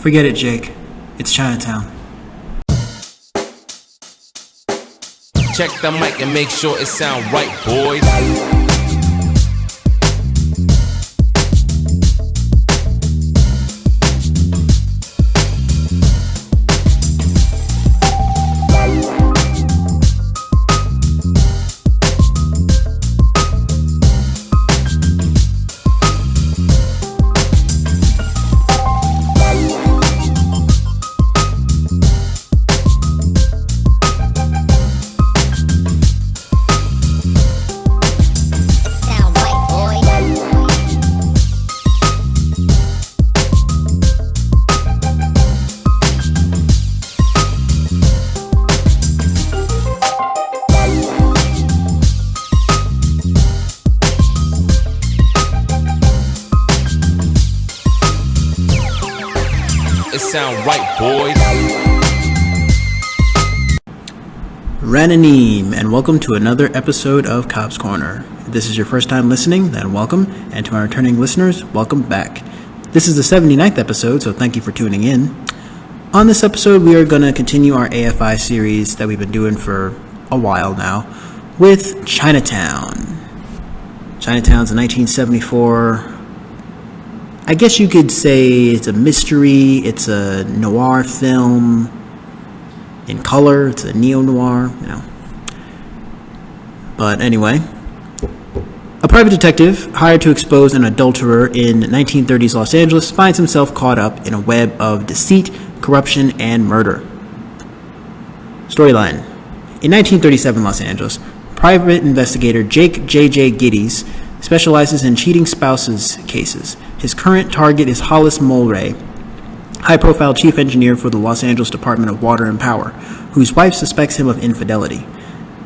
Forget it, Jake. It's Chinatown. Check the mic and make sure it sound right, boys. Sound right, boys. Rananeem, and welcome to another episode of Cobbs Corner. If this is your first time listening, then welcome, and to our returning listeners, welcome back. This is the 79th episode, so thank you for tuning in. On this episode, we are going to continue our AFI series that we've been doing for a while now with Chinatown. Chinatown's a 1974... I guess you could say it's a mystery, it's a noir film in color, it's a neo-noir, But anyway, a private detective hired to expose an adulterer in 1930s Los Angeles finds himself caught up in a web of deceit, corruption, and murder. Storyline. In 1937 Los Angeles, private investigator Jake J.J. Geddes specializes in cheating spouses cases. His current target is Hollis Mulray, high-profile chief engineer for the Los Angeles Department of Water and Power, whose wife suspects him of infidelity.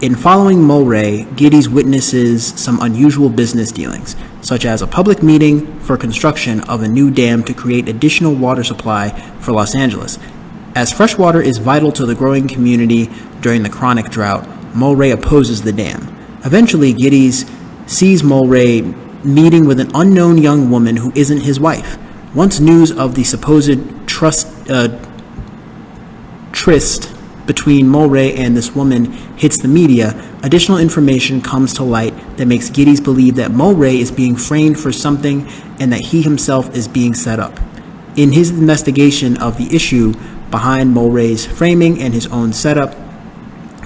In following Mulray, Geddes witnesses some unusual business dealings, such as a public meeting for construction of a new dam to create additional water supply for Los Angeles. As fresh water is vital to the growing community during the chronic drought, Mulray opposes the dam. Eventually, Geddes sees Mulray meeting with an unknown young woman who isn't his wife. Once news of the supposed tryst between Mulray and this woman hits the media, additional information comes to light that makes Geddes believe that Mulray is being framed for something and that he himself is being set up. In his investigation of the issue behind Mulray's framing and his own setup,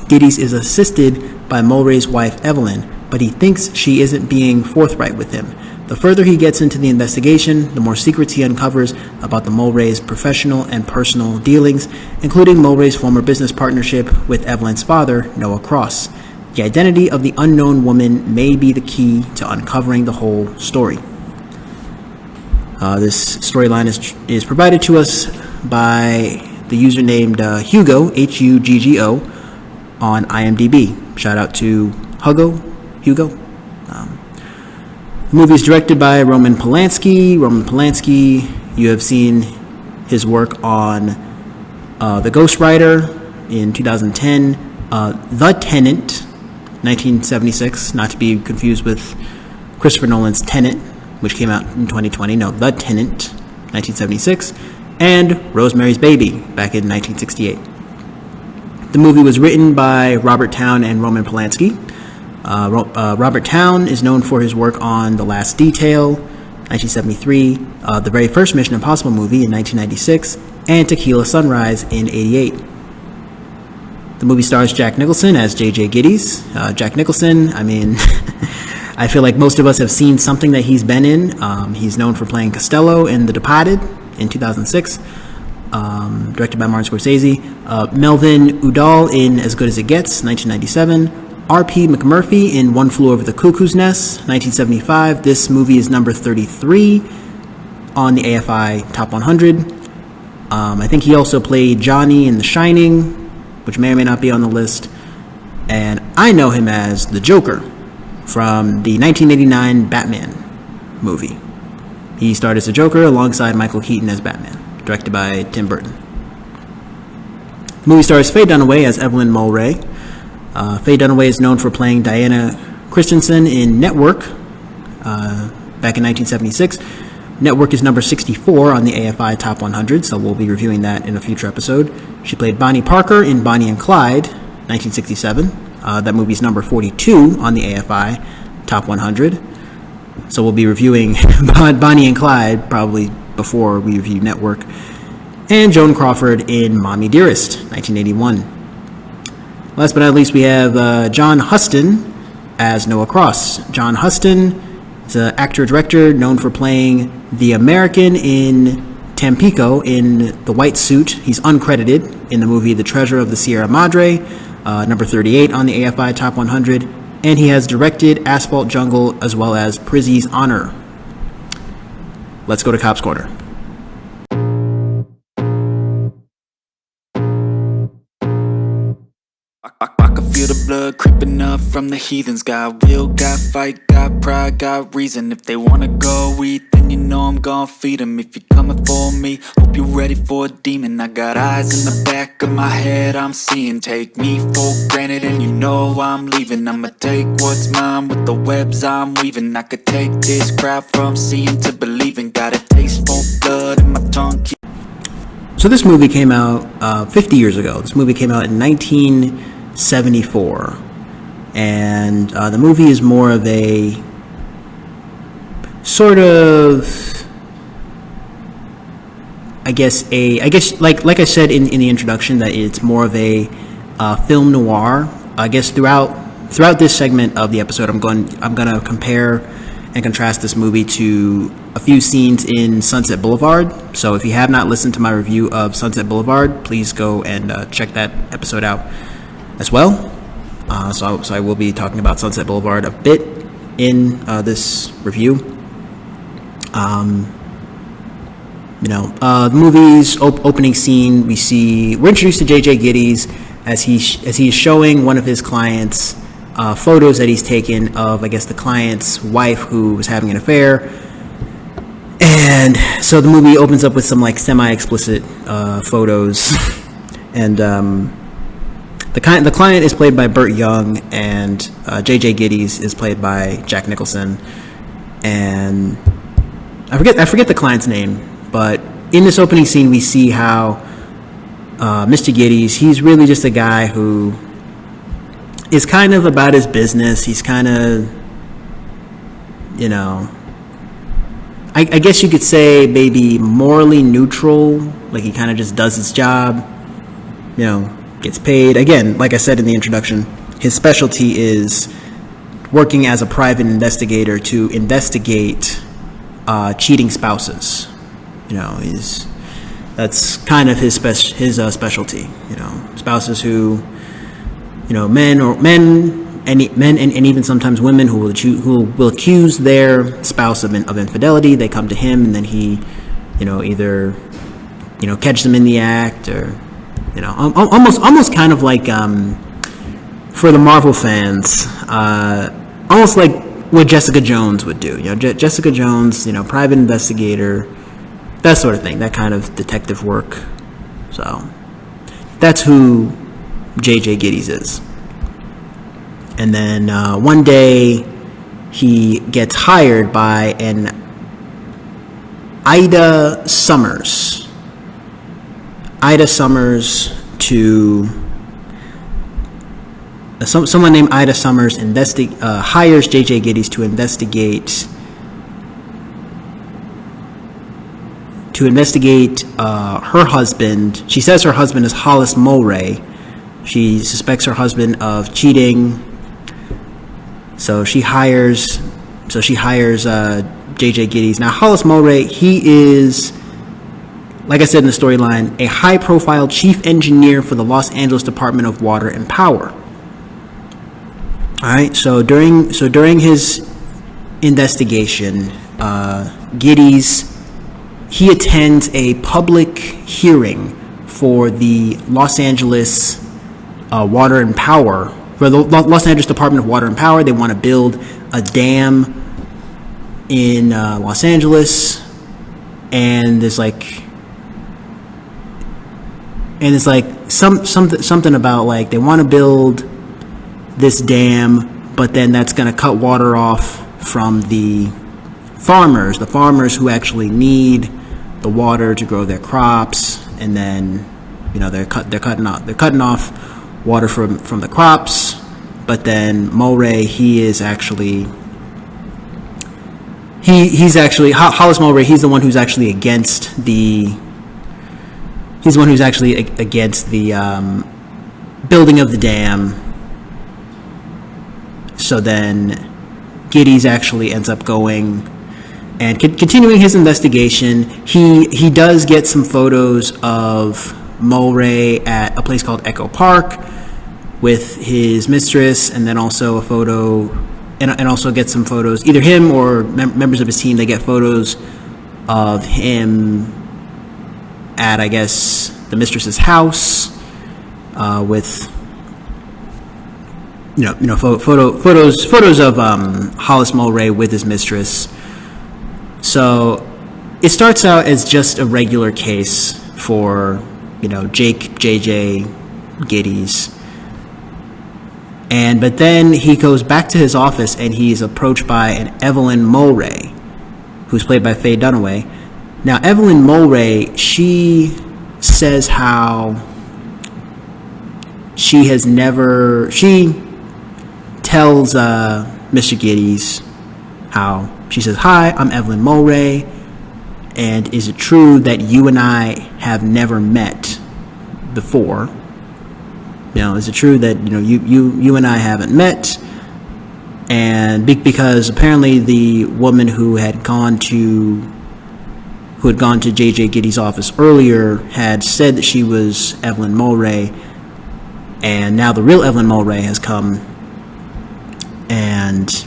Geddes is assisted by Mulray's wife Evelyn, but he thinks she isn't being forthright with him. The further he gets into the investigation, the more secrets he uncovers about the Mulray's professional and personal dealings, including Mulray's former business partnership with Evelyn's father, Noah Cross. The identity of the unknown woman may be the key to uncovering the whole story. This storyline is provided to us by the user named Hugo, Huggo, on IMDb. Shout out to Hugo. The movie is directed by Roman Polanski. Roman Polanski, you have seen his work on The Ghostwriter in 2010, The Tenant, 1976, not to be confused with Christopher Nolan's Tenet, which came out in 2020. No, The Tenant, 1976, and Rosemary's Baby, back in 1968. The movie was written by Robert Towne and Roman Polanski. Robert Towne is known for his work on The Last Detail, 1973, the very first Mission Impossible movie in 1996, and Tequila Sunrise in 88. The movie stars Jack Nicholson as J.J. Geddes. Jack Nicholson, I feel like most of us have seen something that he's been in. He's known for playing Costello in The Departed in 2006, directed by Martin Scorsese. Melvin Udall in As Good as It Gets, 1997. R.P. McMurphy in One Flew Over the Cuckoo's Nest, 1975. This movie is number 33 on the AFI Top 100. I think he also played Johnny in The Shining, which may or may not be on the list. And I know him as the Joker from the 1989 Batman movie. He starred as the Joker alongside Michael Keaton as Batman, directed by Tim Burton. The movie stars Faye Dunaway as Evelyn Mulray. Faye Dunaway is known for playing Diana Christensen in Network back in 1976. Network is number 64 on the AFI Top 100, so we'll be reviewing that in a future episode. She played Bonnie Parker in Bonnie and Clyde, 1967. That movie's number 42 on the AFI Top 100. So we'll be reviewing Bonnie and Clyde probably before we review Network. And Joan Crawford in Mommy Dearest, 1981. Last but not least, we have John Huston as Noah Cross. John Huston is an actor-director known for playing the American in Tampico in the white suit. He's uncredited in the movie The Treasure of the Sierra Madre, number 38 on the AFI Top 100. And he has directed Asphalt Jungle as well as Prizzy's Honor. Let's go to Cobbs Corner. I can feel the blood creeping up from the heathens. Got will, got fight, got pride, got reason. If they wanna go eat, then you know I'm gon' feed them. If you're coming for me, hope you're ready for a demon. I got eyes in the back of my head, I'm seeing. Take me for granted and you know I'm leaving. I'ma take what's mine with the webs I'm weaving. I could take this crowd from seeing to believing. Got a taste for blood in my tongue. So this movie came out 50 years ago. This movie came out in 1974. And the movie is more of a sort of, I guess like I said in the introduction, that it's more of a film noir. I guess throughout this segment of the episode, I'm gonna compare and contrast this movie to a few scenes in Sunset Boulevard. So if you have not listened to my review of Sunset Boulevard, please go and check that episode out as well. So I will be talking about Sunset Boulevard a bit in this review. The movie's opening scene, we're introduced to J.J. Gittes as he's showing one of his clients photos that he's taken of, I guess, the client's wife who was having an affair. And so the movie opens up with some like semi-explicit photos. And the client is played by Burt Young, and J.J. Gittes is played by Jack Nicholson. And I forget the client's name, but in this opening scene we see how Mr. Gittes, he's really just a guy who is kind of about his business. He's kind of, I guess you could say maybe morally neutral. Like he kind of just does his job, gets paid. Again, like I said in the introduction, his specialty is working as a private investigator to investigate cheating spouses. That's kind of his specialty. Spouses who, men and even sometimes women who will accuse their spouse of infidelity. They come to him, and then he, either catch them in the act, or almost kind of like for the Marvel fans, almost like what Jessica Jones would do. Jessica Jones, private investigator, that sort of thing, that kind of detective work. So that's who J.J. Gittes is. And then one day he gets hired by an Ida Summers. Someone named Ida Summers hires J.J. Gittes to investigate her husband. She says her husband is Hollis Mulray. She suspects her husband of cheating. So she hires J.J. Gittes. Now Hollis Mulray, he is, like I said in the storyline, a high-profile chief engineer for the Los Angeles Department of Water and Power. All right. So during his investigation, Gittes, he attends a public hearing for the Los Angeles Water and Power, for the Los Angeles Department of Water and Power. They want to build a dam in Los Angeles, and there's something about like they want to build this dam, but then that's going to cut water off from the farmers, the farmers who actually need the water to grow their crops, and then they're cutting off water from the crops. But then Mulray, he's actually Hollis Mulray. He's the one who's actually against the building of the dam. So then Giddys actually ends up going and continuing his investigation. He does get some photos of Mulray at a place called Echo Park with his mistress, and then also a photo, and also get some photos, either him or members of his team. They get photos of him at, I guess, the mistress's house, with photos of Hollis Mulray with his mistress. So it starts out as just a regular case for Jake JJ Giddys. But then he goes back to his office and he's approached by an Evelyn Mulray, who's played by Faye Dunaway. Now, Evelyn Mulray, she says how she tells Mr. Giddys how she says, "Hi, I'm Evelyn Mulray, and is it true that you and I have never met before? Is it true that you and I haven't met?" And because apparently the woman who had gone to JJ Giddys' office earlier had said that she was Evelyn Mulray, and now the real Evelyn Mulray has come, and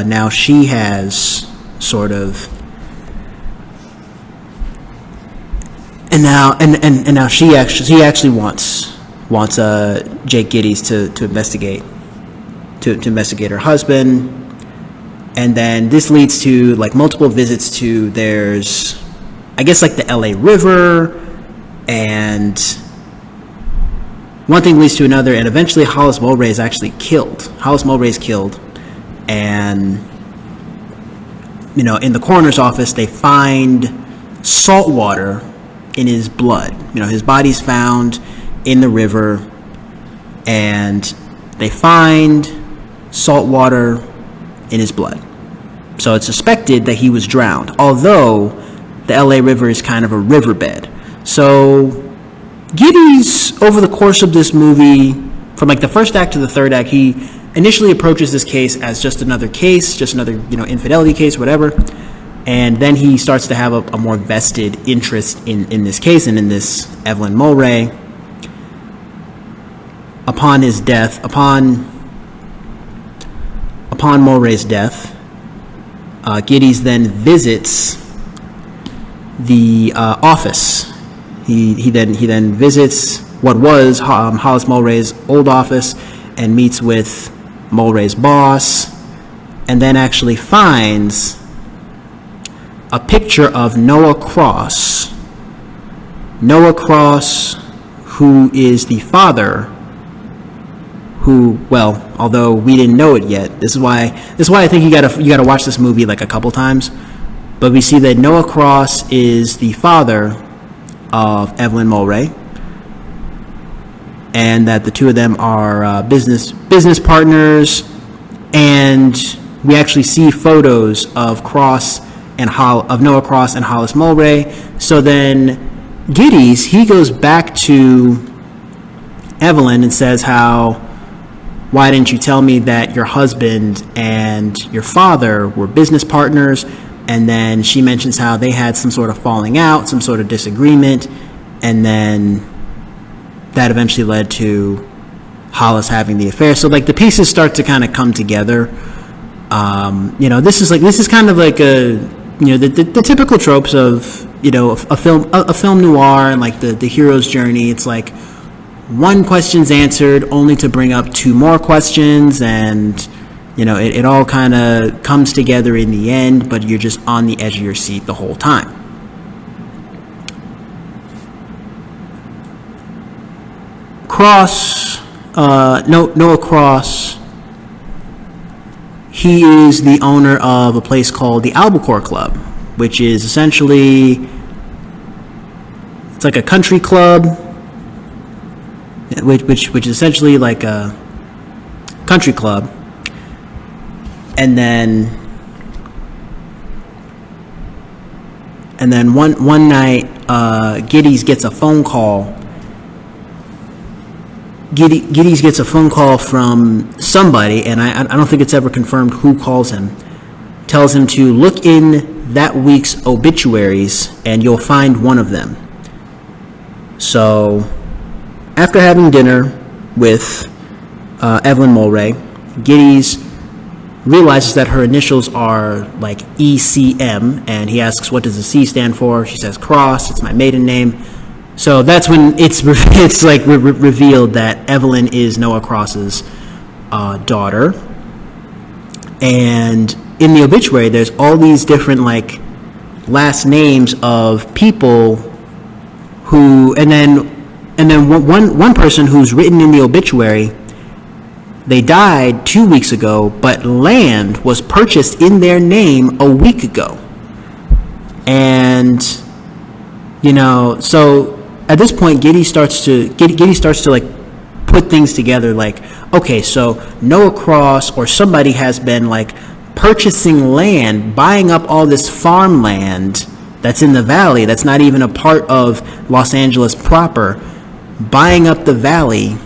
now she has sort of. And now she actually wants Jake Giddys to investigate her husband, and then this leads to multiple visits to there's, I guess, the LA River, and one thing leads to another, and eventually Hollis Mulray is actually killed. Hollis Mulray is killed, and in the coroner's office they find salt water in his blood. His body's found in the river, and they find salt water in his blood. So it's suspected that he was drowned, although the LA River is kind of a riverbed. So Giddys, over the course of this movie, from the first act to the third act, he initially approaches this case as just another case, just another infidelity case, whatever. And then he starts to have a more vested interest in this case and in this Evelyn Mulray. Upon his death, upon Mulray's death, Giddys then visits the office. He then visits what was Hollis Mulray's old office and meets with Mulray's boss, and then actually finds a picture of Noah Cross. Noah Cross, who is the father, who, well, although we didn't know it yet, this is why I think you gotta watch this movie a couple times. But we see that Noah Cross is the father of Evelyn Mulray, and that the two of them are business partners, and we actually see photos of Noah Cross and Hollis Mulray. So then Giddys, he goes back to Evelyn and says why didn't you tell me that your husband and your father were business partners? And then she mentions how they had some sort of falling out, some sort of disagreement, and then that eventually led to Hollis having the affair. So the pieces start to kind of come together. This is kind of the typical tropes of a film noir, and the hero's journey. It's one question's answered only to bring up two more questions, and it all kind of comes together in the end, but you're just on the edge of your seat the whole time. Noah Cross he is the owner of a place called the Albacore Club, which is essentially, it's like a country club, which is essentially like a country club. And then one night, Giddys gets a phone call. Giddys gets a phone call from somebody, and I don't think it's ever confirmed who calls him. Tells him to look in that week's obituaries, and you'll find one of them. So, after having dinner with Evelyn Mulwray, Giddys realizes that her initials are like ECM, and he asks, what does the C stand for? She says, Cross, it's my maiden name. So that's when it's like revealed that Evelyn is Noah Cross's daughter. And in the obituary, there's all these different like last names of people who, and then one person who's written in the obituary, they died 2 weeks ago, but land was purchased in their name a week ago. And, you know, so at this point, Giddys starts to like put things together, like, okay, so Noah Cross or somebody has been like purchasing land, buying up all this farmland that's in the valley, that's not even a part of Los Angeles proper, buying up the valley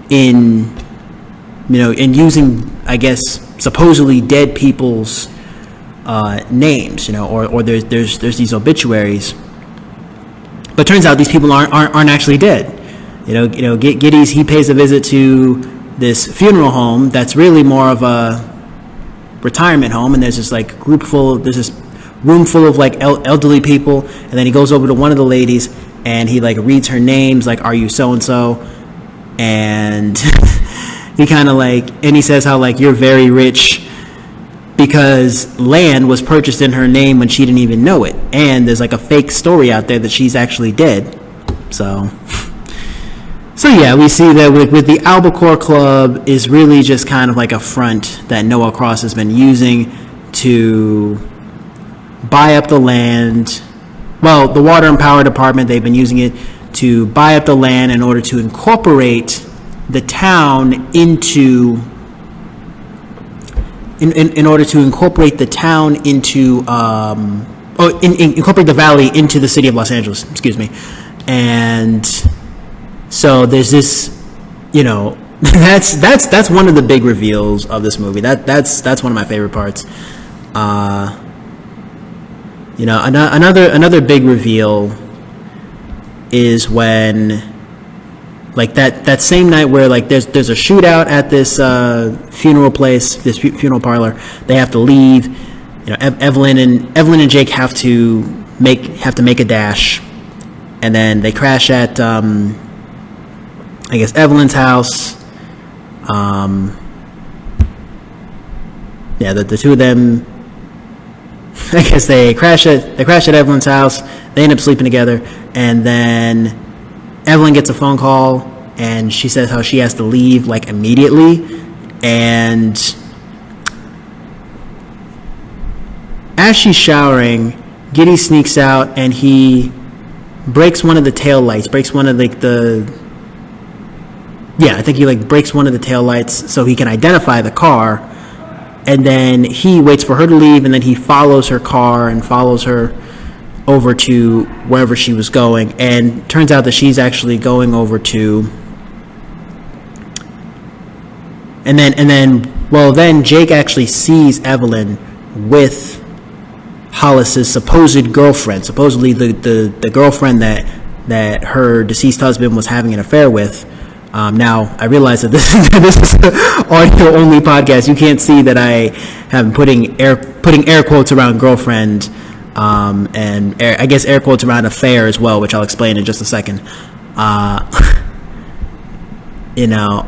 in, you know, and using, I guess, supposedly dead people's names, you know, or there's these obituaries, but turns out these people aren't actually dead. You know, Giddys, he pays a visit to this funeral home that's really more of a retirement home, and there's this like there's this room full of like elderly people, and then he goes over to one of the ladies and he like reads her names, like, are you so and so, and he kind of like, and he says how like, you're very rich because land was purchased in her name when she didn't even know it, and there's like a fake story out there that she's actually dead. So yeah, we see that with the Albacore Club is really just kind of like a front that Noah Cross has been using to buy up the land. Well, the Water and Power Department, they've been using it to buy up the land in order to incorporate the town into in order to incorporate the town into incorporate the valley into the city of Los Angeles, excuse me. And so there's this, you know, that's one of the big reveals of this movie. That's one of my favorite parts. You know, another big reveal is when, like, that same night where like there's a shootout at this funeral place, this funeral parlor. They have to leave. You know, Evelyn and Jake have to make a dash, and then they crash at I guess Evelyn's house. Yeah, the two of them, I guess they crash at Evelyn's house. They end up sleeping together, and then Evelyn gets a phone call, and she says how she has to leave like immediately. And as she's showering, Giddy sneaks out and he breaks one of the tail lights. Breaks one of like I think he like breaks one of the tail lights so he can identify the car. And then he waits for her to leave, and then he follows her car and follows her over to wherever she was going. And turns out that she's actually going over to, and then Jake actually sees Evelyn with Hollis's supposed girlfriend, supposedly the girlfriend that her deceased husband was having an affair with. Now, I realize that this is an audio-only podcast. You can't see that I have putting air quotes around girlfriend, and I guess air quotes around affair as well, which I'll explain in just a second. You know,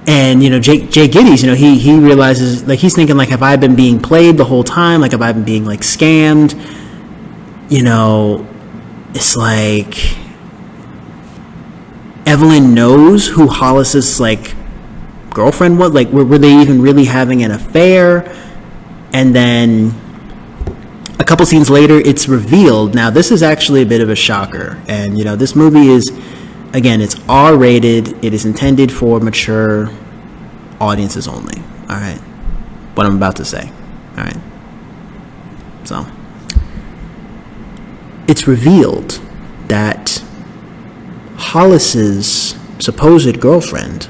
and you know, Jake Giddys, you know, he realizes, like, he's thinking, like, have I been being played the whole time? Like, have I been being like scammed? You know, it's like Evelyn knows who Hollis's like girlfriend was? Like, were they even really having an affair? And then a couple scenes later, it's revealed. Now, this is actually a bit of a shocker. And, you know, this movie is, again, it's R-rated. It is intended for mature audiences only. All right. What I'm about to say. All right. So, it's revealed that Hollis's supposed girlfriend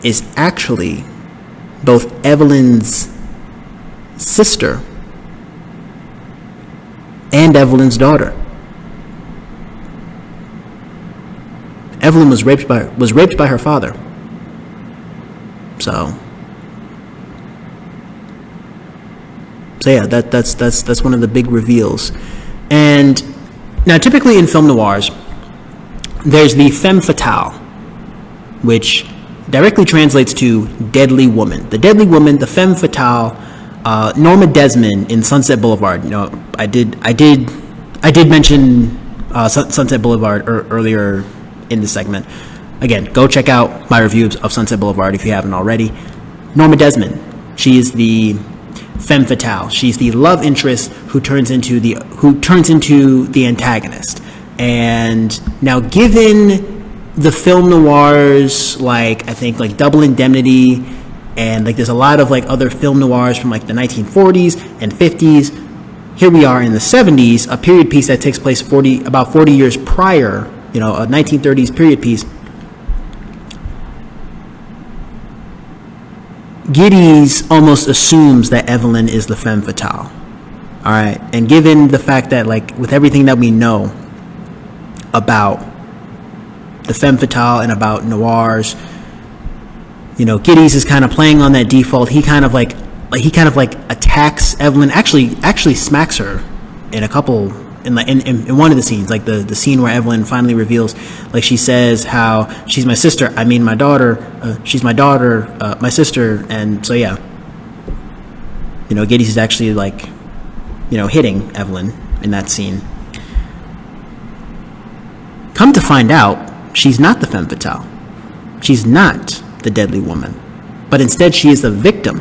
is actually both Evelyn's sister and Evelyn's daughter. Evelyn was raped by her father. So yeah, that's one of the big reveals. And now, typically in film noirs, there's the femme fatale, which directly translates to deadly woman. The deadly woman, the femme fatale. Norma Desmond in Sunset Boulevard. You know, I did mention Sunset Boulevard earlier in this segment. Again, go check out my reviews of Sunset Boulevard if you haven't already. Norma Desmond, she is the femme fatale. She's the love interest who turns into the antagonist. And now, given the film noirs, like I think like Double Indemnity, and like there's a lot of like other film noirs from like the 1940s and 50s. Here we are in the 70s, a period piece that takes place about 40 years prior, you know, a 1930s period piece. Giddys almost assumes that Evelyn is the femme fatale. All right. And given the fact that, like, with everything that we know about the femme fatale and about noirs, you know, Giddys is kind of playing on that default. He kind of like attacks Evelyn. Actually smacks her in one of the scenes, like the scene where Evelyn finally reveals, like she says how she's my sister. I mean my daughter. She's my daughter, my sister. And so yeah, you know, Giddys is actually like, you know, hitting Evelyn in that scene. Come to find out, she's not the femme fatale. She's not the deadly woman, but instead she is a victim.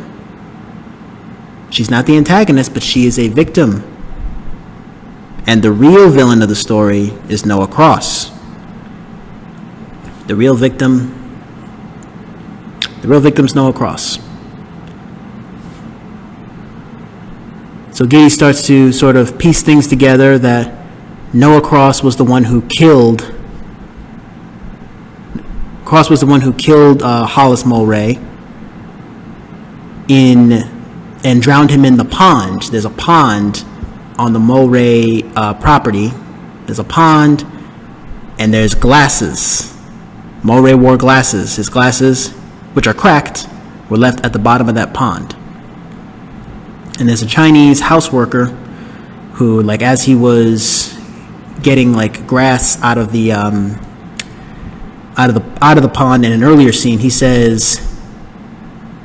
She's not the antagonist, but she is a victim. And the real villain of the story is Noah Cross. The real victim's Noah Cross. So Giddy starts to sort of piece things together that Noah Cross was the one who killed Hollis Mulray and drowned him in the pond. There's a pond on the Mulray property. There's a pond, and there's glasses. Mulray wore glasses. His glasses, which are cracked, were left at the bottom of that pond. And there's a Chinese house worker who, like, as he was getting like grass out of the pond in an earlier scene, he says,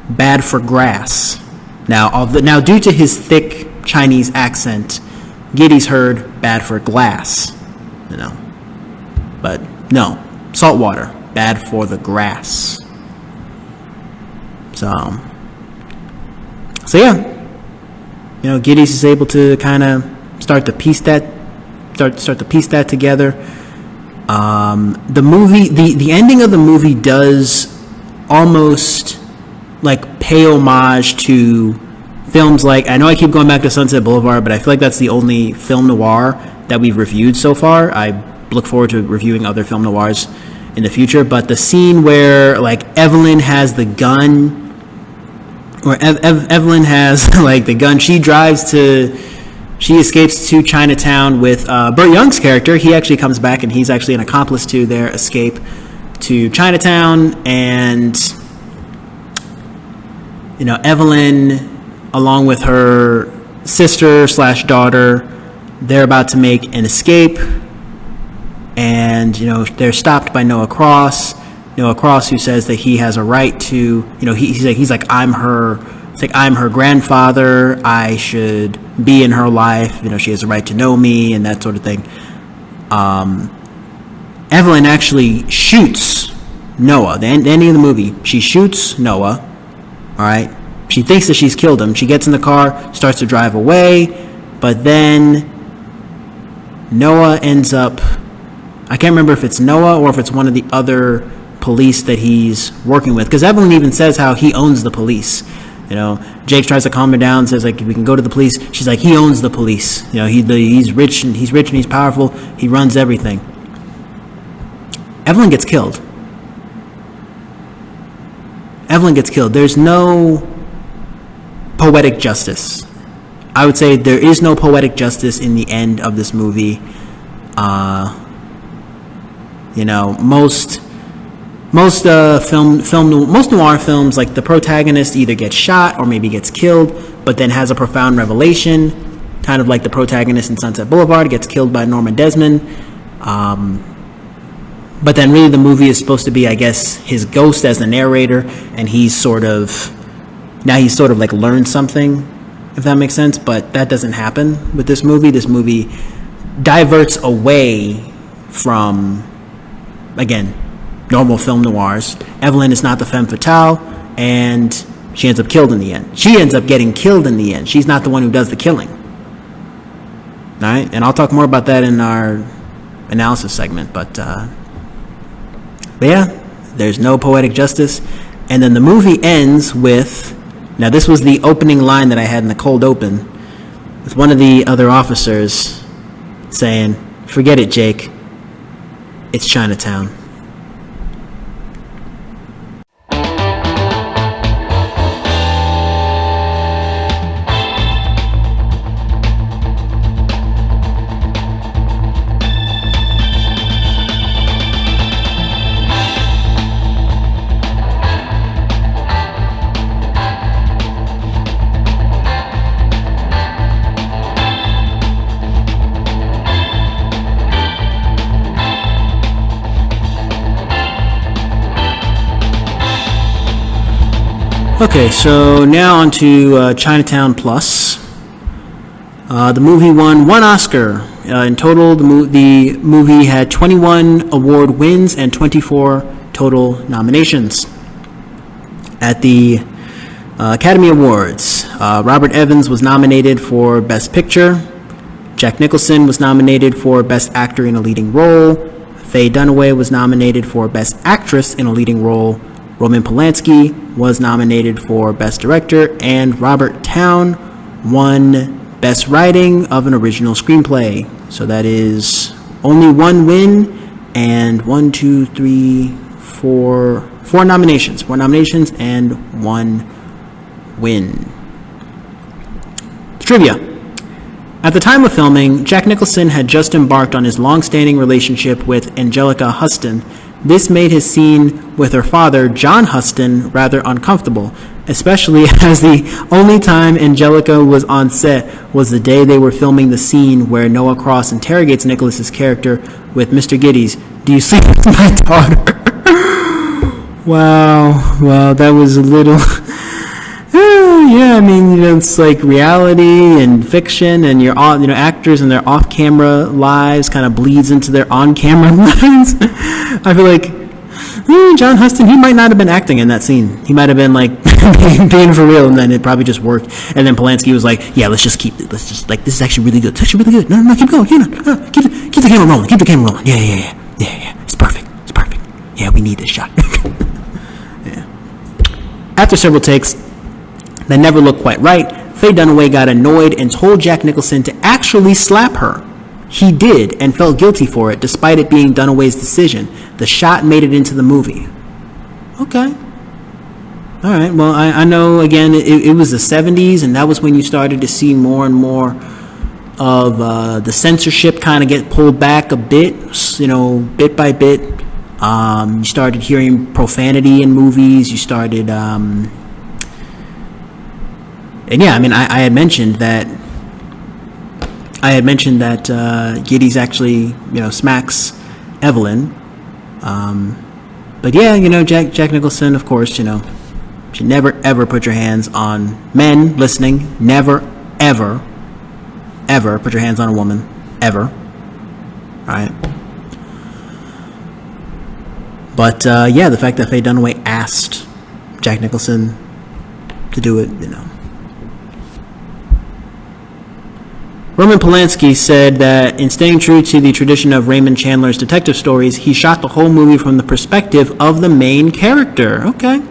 "Bad for grass." Now, due to his thick Chinese accent, Giddy's heard "bad for glass," you know, but no, salt water, bad for the grass. So yeah, you know, Giddy's is able to kind of start to piece that together. The movie, the ending of the movie does almost like pay homage to films like, I know I keep going back to Sunset Boulevard, but I feel like that's the only film noir that we've reviewed so far. I look forward to reviewing other film noirs in the future, but the scene where like Evelyn has the gun, or Evelyn has like the gun, she escapes to Chinatown with Burt Young's character. He actually comes back, and he's actually an accomplice to their escape to Chinatown. And, you know, Evelyn, along with her sister/daughter, they're about to make an escape. And, you know, they're stopped by Noah Cross, who says that he has a right to, you know, he's like, I'm her grandfather, I should be in her life, you know, she has a right to know me, and that sort of thing. Evelyn actually shoots Noah. The ending of the movie, she shoots Noah. All right. She thinks that she's killed him. She gets in the car, starts to drive away, but then Noah ends up, I can't remember if it's Noah or if it's one of the other police that he's working with, because Evelyn even says how he owns the police. You know, Jake tries to calm her down, says like, we can go to the police. She's like, he owns the police. You know, he's rich and he's powerful. He runs everything. Evelyn gets killed. There's no poetic justice. I would say there is no poetic justice in the end of this movie. Most noir films, like the protagonist either gets shot or maybe gets killed, but then has a profound revelation, kind of like the protagonist in Sunset Boulevard gets killed by Norma Desmond. But then really the movie is supposed to be, I guess, his ghost as the narrator, and he's sort of like learned something, if that makes sense. But that doesn't happen with this movie. This movie diverts away from, again, normal film noirs. Evelyn is not the femme fatale, and she ends up killed in the end. She ends up getting killed in the end. She's not the one who does the killing. All right? And I'll talk more about that in our analysis segment. But yeah, there's no poetic justice. And then the movie ends with, now this was the opening line that I had in the cold open, with one of the other officers saying, "Forget it, Jake. It's Chinatown." Okay, so now on to Chinatown Plus. The movie won 1 Oscar. In total, the movie had 21 award wins and 24 total nominations. At the Academy Awards, Robert Evans was nominated for Best Picture. Jack Nicholson was nominated for Best Actor in a Leading Role. Faye Dunaway was nominated for Best Actress in a Leading Role. Roman Polanski was nominated for Best Director, and Robert Towne won Best Writing of an Original Screenplay. So that is only 1 win and 4 nominations. 4 nominations and 1 win. Trivia. At the time of filming, Jack Nicholson had just embarked on his long-standing relationship with Angelica Huston. This made his scene with her father, John Huston, rather uncomfortable, especially as the only time Angelica was on set was the day they were filming the scene where Noah Cross interrogates Nicholas's character with, "Mr. Giddies, do you sleep with my daughter?" Wow, that was a little... Yeah, I mean, it's like reality and fiction, and your actors and their off-camera lives kind of bleeds into their on-camera lives. I feel like John Huston, he might not have been acting in that scene. He might have been like being for real, and then it probably just worked. And then Polanski was like, "Yeah, let's just this is actually really good. It's actually really good. No, keep going. Keep the camera rolling. Keep the camera rolling. Yeah. It's perfect. Yeah, we need this shot." Yeah. After several takes that never looked quite right, Faye Dunaway got annoyed and told Jack Nicholson to actually slap her. He did, and felt guilty for it, despite it being Dunaway's decision. The shot made it into the movie. Okay. All right, well, I know, again, it was the 70s, and that was when you started to see more and more of the censorship kind of get pulled back a bit, bit by bit. You started hearing profanity in movies. You started... And yeah, I mean, I had mentioned that Giddies actually, smacks Evelyn. But yeah, Jack Nicholson, of course, should never ever put your hands on men listening. Never, ever, ever put your hands on a woman. Ever. All right. But yeah, the fact that Faye Dunaway asked Jack Nicholson to do it, Roman Polanski said that in staying true to the tradition of Raymond Chandler's detective stories, he shot the whole movie from the perspective of the main character. Okay.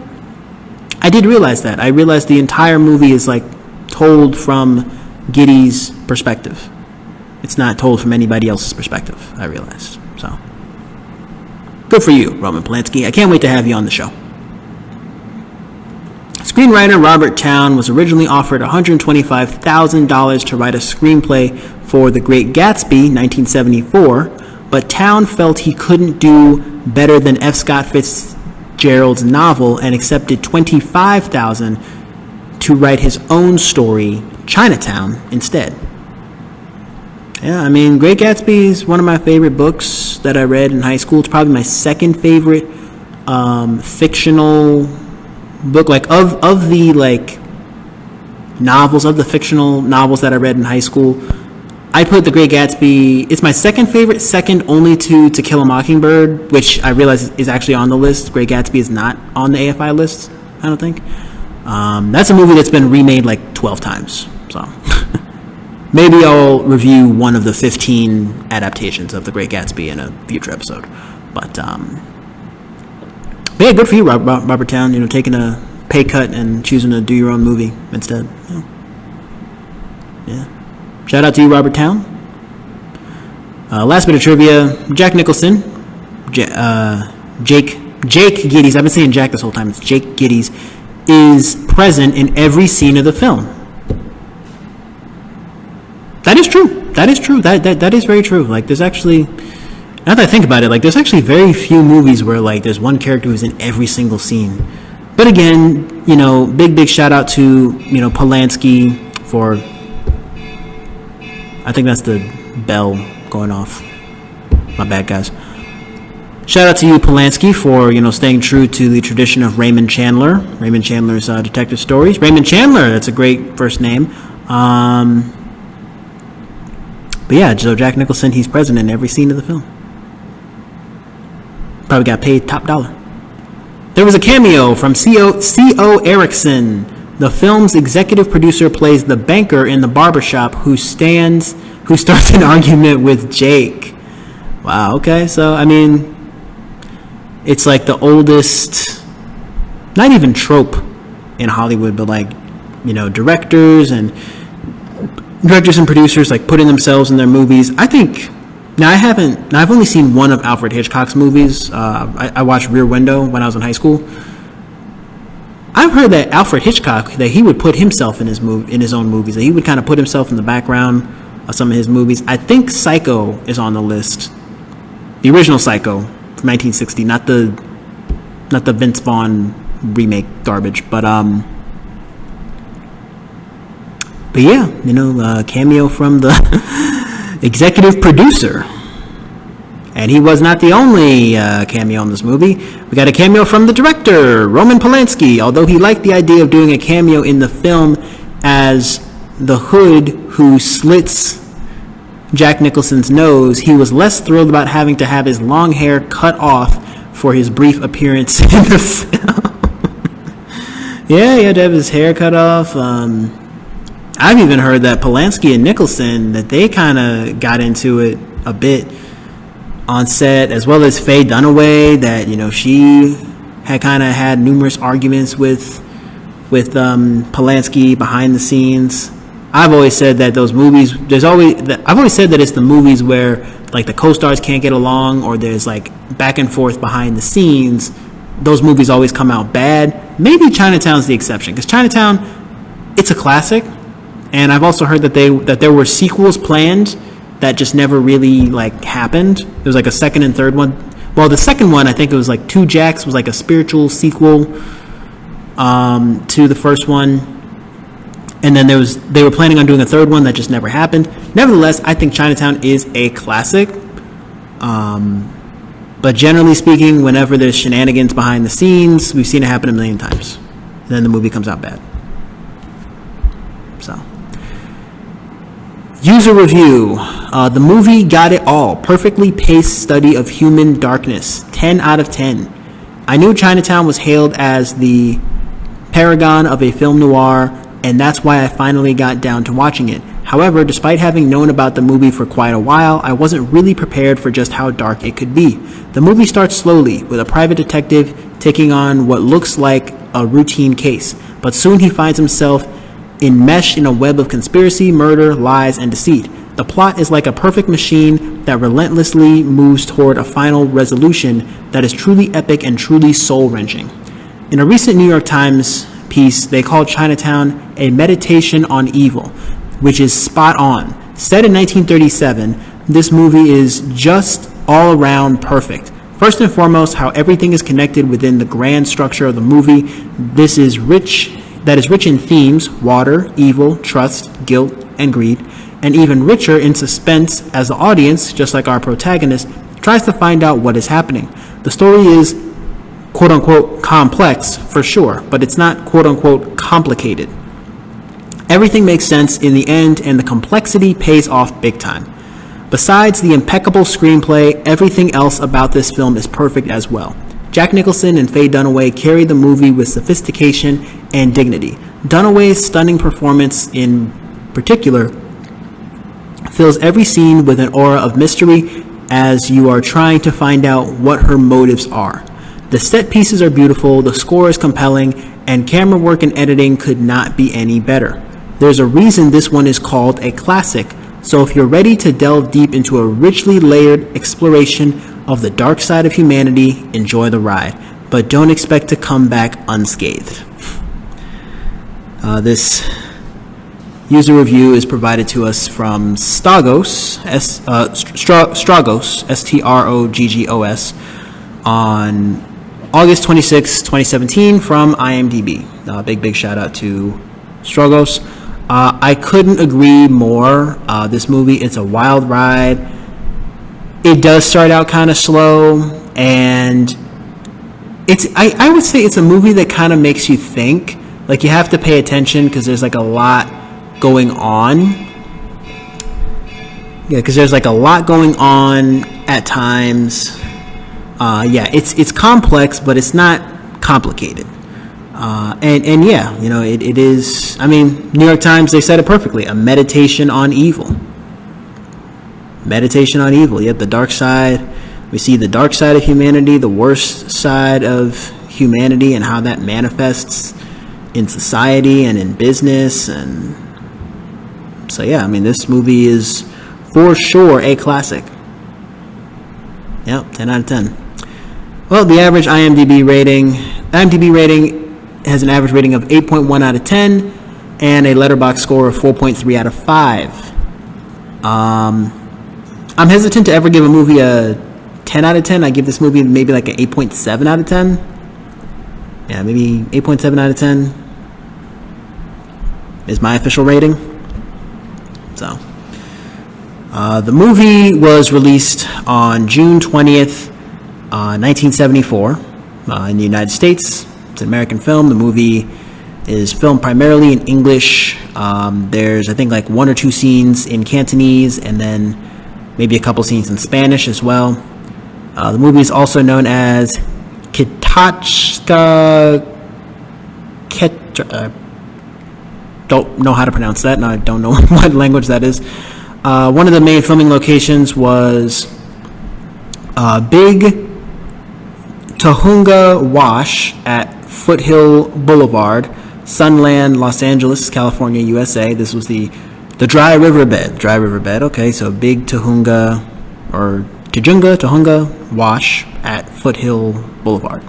I did realize that. I realized the entire movie is like told from Giddy's perspective. It's not told from anybody else's perspective, I realized. So, good for you, Roman Polanski. I can't wait to have you on the show. Screenwriter Robert Towne was originally offered $125,000 to write a screenplay for The Great Gatsby, 1974, but Towne felt he couldn't do better than F. Scott Fitzgerald's novel and accepted $25,000 to write his own story, Chinatown, instead. Yeah, I mean, Great Gatsby is one of my favorite books that I read in high school. It's probably my second favorite fictional book, like of the like novels, of the fictional novels that I read in high school. I put The Great Gatsby, it's my second favorite, second only to Kill a Mockingbird, which I realize is actually on the list. Great Gatsby is not on the AFI list, I don't think. That's a movie that's been remade like 12 times, so maybe I'll review one of the 15 adaptations of The Great Gatsby in a future episode. But yeah, good for you, Robert Towne, taking a pay cut and choosing to do your own movie instead. Yeah. Shout out to you, Robert Towne. Last bit of trivia, Jack Nicholson, Jake Giddies, I've been saying Jack this whole time, it's Jake Giddies, is present in every scene of the film. That is true. That is very true. Like, there's actually, now that I think about it, like, there's actually very few movies where, like, there's one character who's in every single scene. But again, big shout out to, Polanski for, I think that's the bell going off. My bad, guys. Shout out to you, Polanski, for, staying true to the tradition of Raymond Chandler's detective stories. Raymond Chandler, that's a great first name. But yeah, so Jack Nicholson, he's present in every scene of the film. Probably got paid top dollar. There was a cameo from C.O. Erickson. The film's executive producer plays the banker in the barbershop who starts an argument with Jake. Wow, okay. So, I mean, it's like the oldest, not even trope in Hollywood, but like, directors and producers like putting themselves in their movies. I think, now I've only seen one of Alfred Hitchcock's movies. I watched Rear Window when I was in high school. I've heard that Alfred Hitchcock, that he would put himself in his own movies, that he would kind of put himself in the background of some of his movies. I think Psycho is on the list. The original Psycho from 1960, not the Vince Vaughn remake garbage, but yeah, cameo from the executive producer. And he was not the only cameo in this movie. We got a cameo from the director, Roman Polanski. Although he liked the idea of doing a cameo in the film as the Hood who slits Jack Nicholson's nose, he was less thrilled about having to have his long hair cut off for his brief appearance in the film. Yeah, he had to have his hair cut off. I've even heard that Polanski and Nicholson, that they kind of got into it a bit on set, as well as Faye Dunaway, that, she had kind of had numerous arguments with Polanski behind the scenes. I've always said that those movies, I've always said that it's the movies where, like, the co-stars can't get along, or there's, like, back and forth behind the scenes. Those movies always come out bad. Maybe Chinatown's the exception, because Chinatown, it's a classic. And I've also heard that there were sequels planned that just never really, like, happened. There was, like, a second and third one. Well, the second one, I think it was, like, Two Jacks, was, like, a spiritual sequel to the first one. And then they were planning on doing a third one that just never happened. Nevertheless, I think Chinatown is a classic. But generally speaking, whenever there's shenanigans behind the scenes, we've seen it happen a million times. And then the movie comes out bad. So, user review. The movie got it all. Perfectly paced study of human darkness. 10 out of 10. I knew Chinatown was hailed as the paragon of a film noir, and that's why I finally got down to watching it. However, despite having known about the movie for quite a while, I wasn't really prepared for just how dark it could be. The movie starts slowly, with a private detective taking on what looks like a routine case, but soon he finds himself enmeshed in a web of conspiracy, murder, lies, and deceit. The plot is like a perfect machine that relentlessly moves toward a final resolution that is truly epic and truly soul-wrenching. In a recent New York Times piece, they called Chinatown a meditation on evil, which is spot on. Set in 1937, this movie is just all around perfect. First and foremost, how everything is connected within the grand structure of the movie. That is rich in themes: water, evil, trust, guilt, and greed, and even richer in suspense as the audience, just like our protagonist, tries to find out what is happening. The story is quote-unquote complex, for sure, but it's not quote-unquote complicated. Everything makes sense in the end, and the complexity pays off big time. Besides the impeccable screenplay, everything else about this film is perfect as well. Jack Nicholson and Faye Dunaway carry the movie with sophistication and dignity. Dunaway's stunning performance in particular fills every scene with an aura of mystery as you are trying to find out what her motives are. The set pieces are beautiful, the score is compelling, and camera work and editing could not be any better. There's a reason this one is called a classic, so if you're ready to delve deep into a richly layered exploration of the dark side of humanity, enjoy the ride, but don't expect to come back unscathed. This user review is provided to us from Strogos, Stroggos, on August 26, 2017 from IMDb. Big shout out to Strogos. I couldn't agree more. This movie, it's a wild ride. It does start out kind of slow, and I would say it's a movie that kind of makes you think. Like, you have to pay attention because there's like a lot going on. Yeah, because there's like a lot going on at times. It's complex, but it's not complicated. And yeah, you know, it is. I mean, New York Times, they said it perfectly: a meditation on evil. Meditation on evil. Yep, the dark side. We see the dark side of humanity, the worst side of humanity, and how that manifests in society and in business. And so yeah, I mean, this movie is for sure a classic. Yep, 10 out of 10. Well, the average IMDb rating has an average rating of 8.1 out of 10 and a Letterboxd score of 4.3 out of 5. I'm hesitant to ever give a movie a 10 out of 10. I give this movie maybe like an 8.7 out of 10. Yeah, maybe 8.7 out of 10 is my official rating. So, the movie was released on June 20th, 1974 in the United States. It's an American film. The movie is filmed primarily in English. There's, I think, like 1 or 2 scenes in Cantonese, and then maybe a couple scenes in Spanish as well. The movie is also known as Kitachka. Don't know how to pronounce that. No, I don't know what language that is. One of the main filming locations was Big Tahunga Wash at Foothill Boulevard, Sunland, Los Angeles, California, USA. This was the dry riverbed. Okay, so Big Tahunga Tahunga Wash at Foothill Boulevard.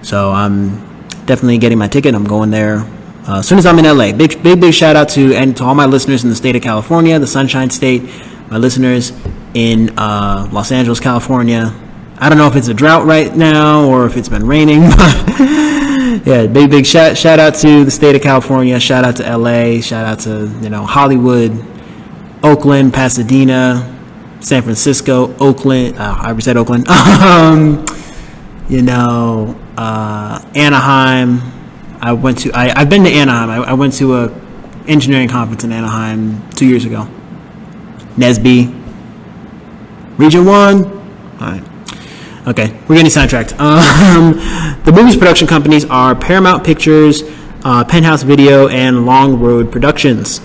So I'm definitely getting my ticket. I'm going there as soon as I'm in LA. Big shout out to all my listeners in the state of California, the Sunshine State, my listeners in Los Angeles, California. I don't know if it's a drought right now or if it's been raining, but yeah, big shout out to the state of California. Shout out to LA. Shout out to, Hollywood, Oakland, Pasadena, San Francisco, Oakland. I already said Oakland. Anaheim. I've been to Anaheim. I went to a engineering conference in Anaheim 2 years ago. Nesby, Region 1. All right. Okay, we're getting sidetracked. The movie's production companies are Paramount Pictures, Penthouse Video, and Long Road Productions.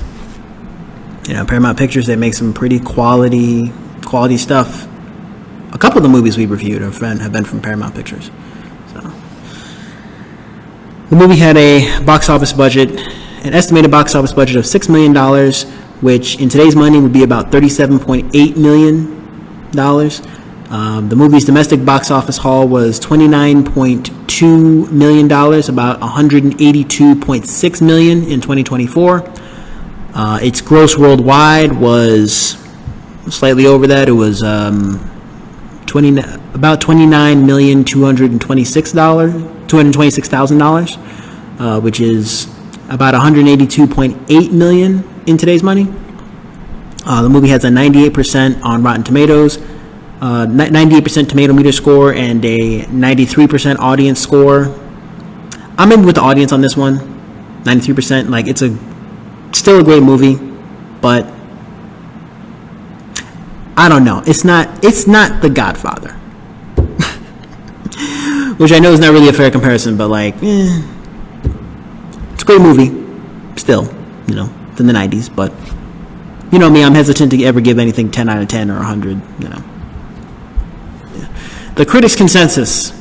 You know, Paramount Pictures, they make some pretty quality stuff. A couple of the movies we reviewed have been from Paramount Pictures. So, the movie had an estimated box office budget of $6 million, which in today's money would be about $37.8 million. The movie's domestic box office haul was $29.2 million, about $182.6 million in 2024. Its gross worldwide was slightly over that. It was about $29,226,000, which is about $182.8 million in today's money. The movie has a 98% on Rotten Tomatoes, 98% tomato meter score, and a 93% audience score. I'm in with the audience on this one. 93%. Like, it's still a great movie, but I don't know. It's not The Godfather, which I know is not really a fair comparison, but like, it's a great movie. Still, you know, it's in the 90s, but you know me, I'm hesitant to ever give anything 10 out of 10 or 100. You know. The critics' consensus: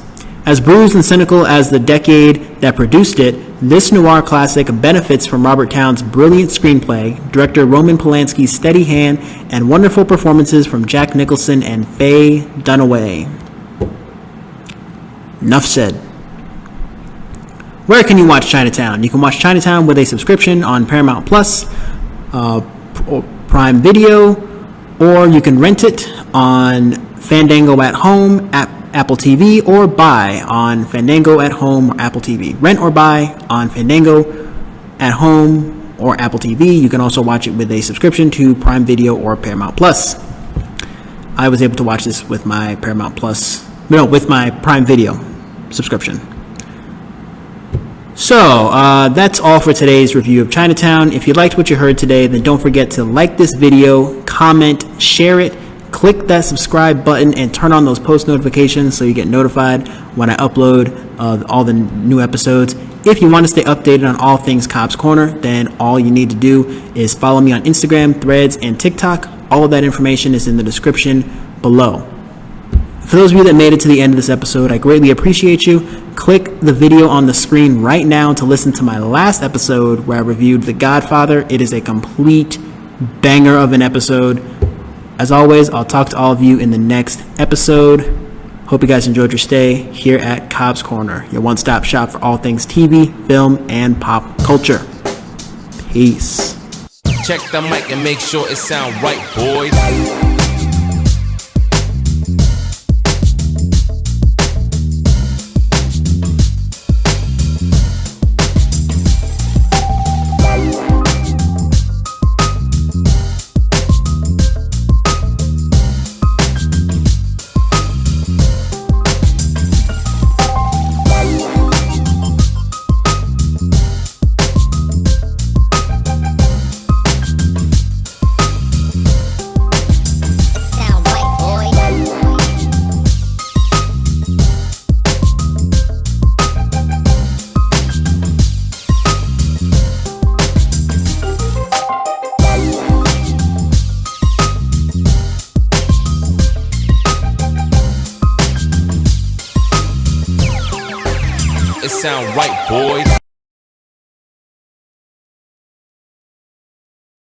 as bruised and cynical as the decade that produced it, this noir classic benefits from Robert Towne's brilliant screenplay, director Roman Polanski's steady hand, and wonderful performances from Jack Nicholson and Faye Dunaway. Enough said. Where can you watch Chinatown? You can watch Chinatown with a subscription on Paramount Plus, Prime Video, or you can rent it on Fandango at Home, Apple TV, or buy on Fandango at Home or Apple TV. Rent or buy on Fandango at Home or Apple TV. You can also watch it with a subscription to Prime Video or Paramount Plus. I was able to watch this with my with my Prime Video subscription. So, that's all for today's review of Chinatown. If you liked what you heard today, then don't forget to like this video, comment, share it, click that subscribe button, and turn on those post notifications so you get notified when I upload all the new episodes. If you want to stay updated on all things Cobbs Corner, then all you need to do is follow me on Instagram, Threads, and TikTok. All of that information is in the description below. For those of you that made it to the end of this episode, I greatly appreciate you. Click the video on the screen right now to listen to my last episode where I reviewed The Godfather. It is a complete banger of an episode. As always, I'll talk to all of you in the next episode. Hope you guys enjoyed your stay here at Cobbs Corner, your one-stop shop for all things TV, film, and pop culture. Peace. Check the mic and make sure it sound right, boys. It sound right, boys.